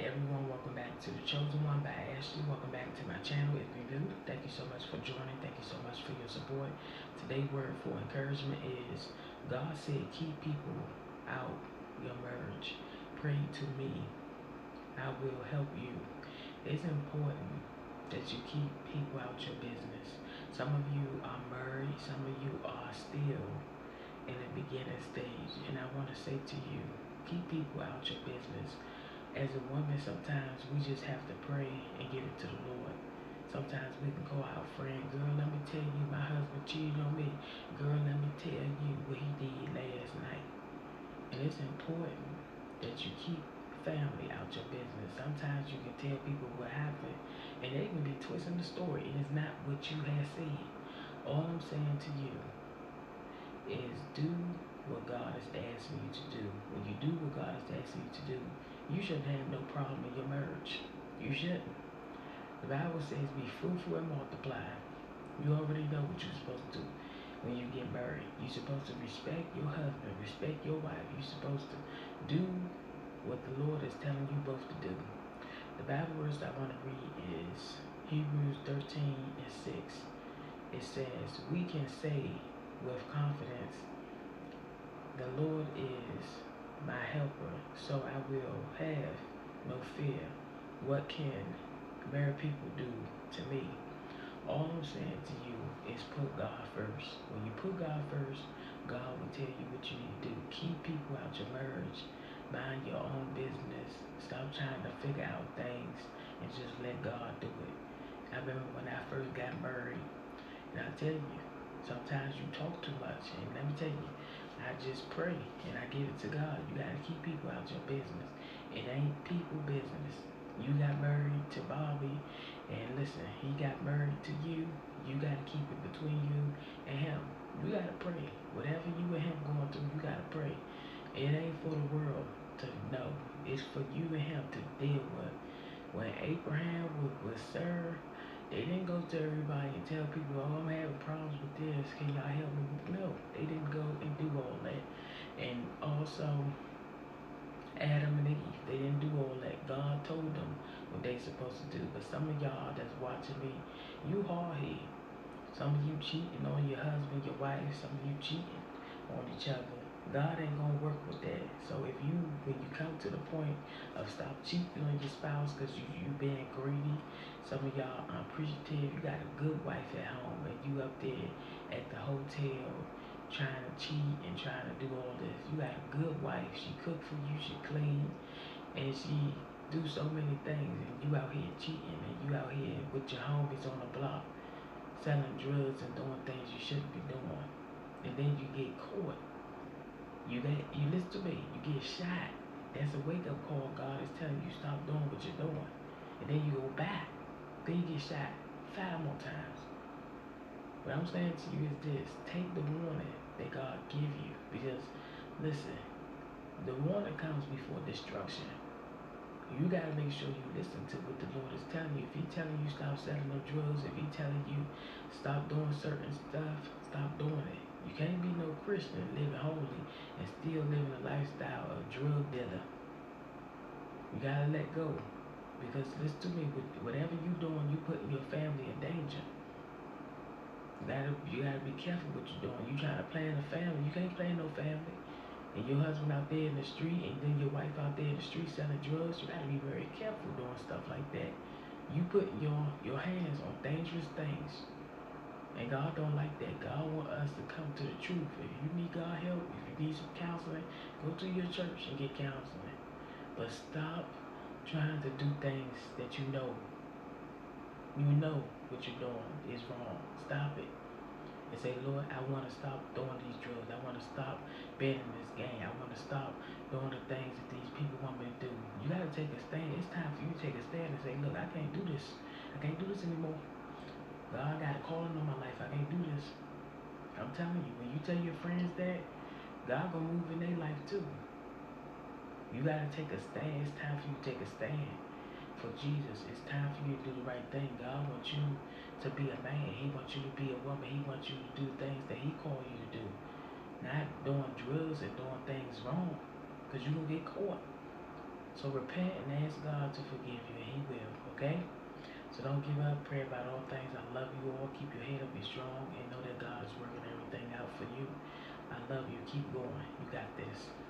everyone, welcome back to The Chosen One by Ashley. Welcome back to my channel if you're new. Thank you so much for joining. Thank you so much for your support. Today's word for encouragement is God said, keep people out your marriage. Pray to me. I will help you. It's important that you keep people out your business. Some of you are married. Some of you are still in the beginning stage. And I want to say to you, keep people out your business. As a woman, sometimes we just have to pray and give it to the Lord. Sometimes we can call our friend, girl, let me tell you, my husband cheated on me. Girl, let me tell you what he did last night. And it's important that you keep family out your business. Sometimes you can tell people what happened, and they can be twisting the story, and it's not what you have said. All I'm saying to you is do what God is asking you to do. When you do what God is asking you to do, you shouldn't have no problem in your marriage. You shouldn't. The Bible says be fruitful and multiply. You already know what you're supposed to do when you get married. You're supposed to respect your husband, respect your wife. You're supposed to do what the Lord is telling you both to do. The Bible verse I want to read is Hebrews 13:6. It says, we can say with confidence, the Lord is my helper, so I will have no fear. What can married people do to me? All I'm saying to you is put God first. When you put God first, God will tell you what you need to do. Keep people out your marriage. Mind your own business. Stop trying to figure out things and just let God do it. I remember when I first got married, and I tell you, sometimes you talk too much, and let me tell you, I just pray and I give it to God. You gotta keep people out your business. It ain't people business. You got married to Bobby, and listen, he got married to you. You gotta keep it between you and him. You gotta pray. Whatever you and him going through, you gotta pray. It ain't for the world to know. It's for you and him to deal with. When Abraham was Sarah, they didn't go to everybody and tell people, oh, I'm having problems with this. Can y'all help me? No, they didn't go and do all that. And also, Adam and Eve, they didn't do all that. God told them what they supposed to do. But some of y'all that's watching me, you hard-headed. Some of you cheating on your husband, your wife. Some of you cheating on each other. God ain't gonna work with that. So when you come to the point of stop cheating on your spouse because you being greedy, some of y'all unappreciative, you got a good wife at home and you up there at the hotel trying to cheat and trying to do all this. You got a good wife. She cook for you, she clean, and she do so many things, and you out here cheating, and you out here with your homies on the block selling drugs and doing things you shouldn't be doing. And then you get caught. You listen to me, you get shot. That's a wake-up call. God is telling you stop doing what you're doing. And then you go back. Then you get shot 5 more times. What I'm saying to you is this: take the warning that God give you. Because listen, the warning comes before destruction. You gotta make sure you listen to what the Lord is telling you. If He's telling you stop selling no drugs, if He's telling you stop doing certain stuff, stop doing it. You can't be no Christian living holy and still living a lifestyle of drug dealer. You gotta let go. Because listen to me, whatever you doing, you putting your family in danger. You gotta be careful what you're doing. You trying to plan a family, you can't plan no family. And your husband out there in the street, and then your wife out there in the street selling drugs, you gotta be very careful doing stuff like that. You putting your hands on dangerous things. And God don't like that. God want us to come to the truth. If you need God help, if you need some counseling, go to your church and get counseling. But stop trying to do things that you know what you're doing is wrong. Stop it. And say, Lord, I want to stop doing these drugs. I want to stop being in this game. I want to stop doing the things that these people want me to do. You got to take a stand. It's time for you to take a stand and say, look, I can't do this. I can't do this anymore. God got a calling on my life. I can't do this. I'm telling you, when you tell your friends that, God gonna move in their life too. You gotta take a stand. It's time for you to take a stand for Jesus. It's time for you to do the right thing. God wants you to be a man. He wants you to be a woman. He wants you to do things that He called you to do. Not doing drugs and doing things wrong, because you gonna get caught. So repent and ask God to forgive you, and He will, okay? So don't give up. Pray about all things. I love you all. Keep your head up. Be strong. And know that God is working everything out for you. I love you. Keep going. You got this.